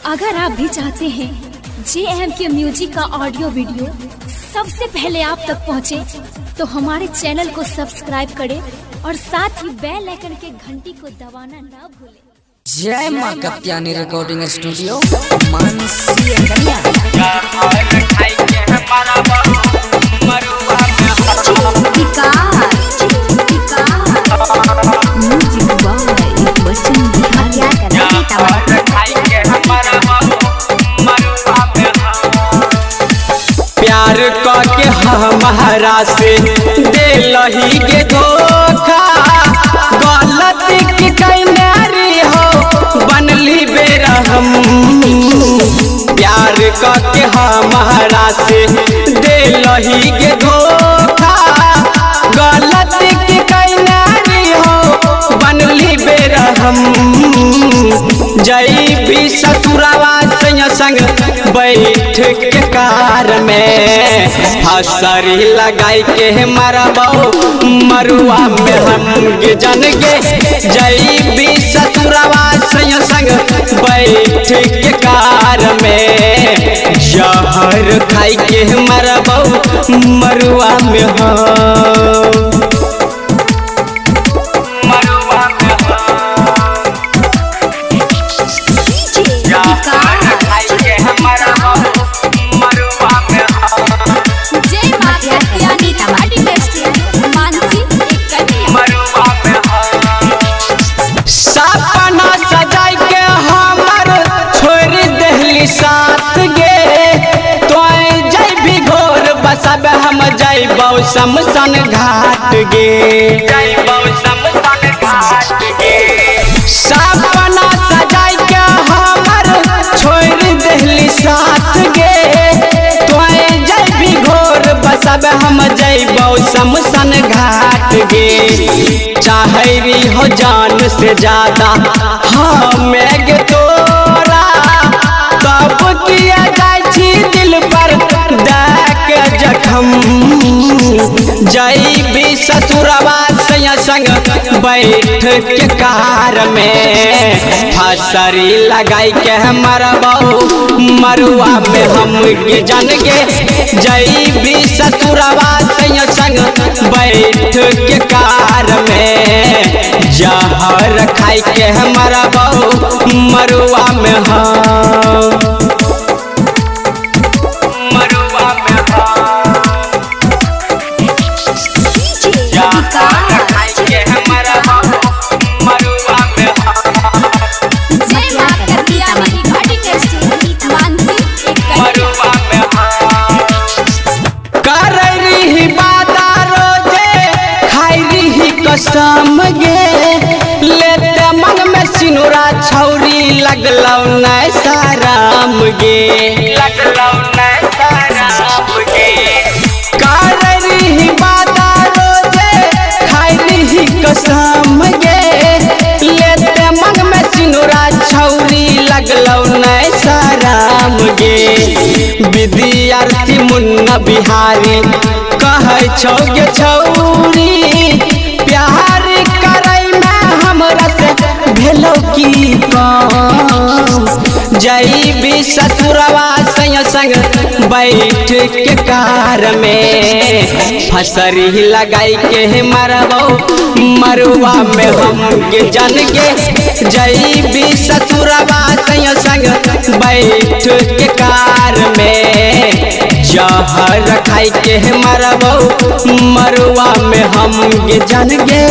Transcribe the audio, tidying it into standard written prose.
अगर आप भी चाहते हैं JMK म्यूजिक का ऑडियो वीडियो सबसे पहले आप तक पहुंचे, तो हमारे चैनल को सब्सक्राइब करें और साथ ही बेल आइकन के घंटी को दबाना ना भूलें। जय मां कप्तानी रिकॉर्डिंग स्टूडियो मानसी कन्या। प्यार के हमारा से दिलही के धोखा, गलती की कैनारी हो बनली बेरहम। प्यार के हमारा से दिलही के धोखा, गलती की कैनारी हो बनली बेरहम। जई भी ससुरावा संग बैठ के कार में हसरी लगाई के मरबो मरुआ में हम जन गे। जई भी ससुरावा संग बैठ के कार में जहर खाई के मरबो मरुआ में हम। सपना सजाई के हमर छोड़ दहली साथ गे। तो जय भी घोर बसब हम जैबौ शमशान घाट गे। सपना सजाई के हमर छोड़ दहली साथ गे। तो जय भी घोर बसब हम जैबौ शमशान घाट गे। चाहरी हो जान से ज्यादा हमें गे तोरा, कब किया जाय छी दिल पर देख जखम। जई भी ससुरवा संग बैठ के कार में हसरी लगाई के मरबो मरुआ में हम जन गे। जई भी ससुरवा संग बैठ के कार में जहर खाई के मरबो मरुआ में हम। कसम गे लेते मन में सिनुरा छौरी लगलौ नै साराम गे। करही बाता रोजे खाइही कसम गे लेते मन में सिनुरा छौरी लगलौ नै साराम गे। विद्यार्थी मुन्ना बिहारी कहै छौ गे छौरी, प्यार करई में हमरा से भेलो की काम। जई भी ससुरवा संग बैठ के कार में फसरी लगाई के मरबो मरुआ में हम जन गे। जई भी ससुरवा संग बैठ के कार में जहर खाई के मरबो मरुआ में हम जन गे।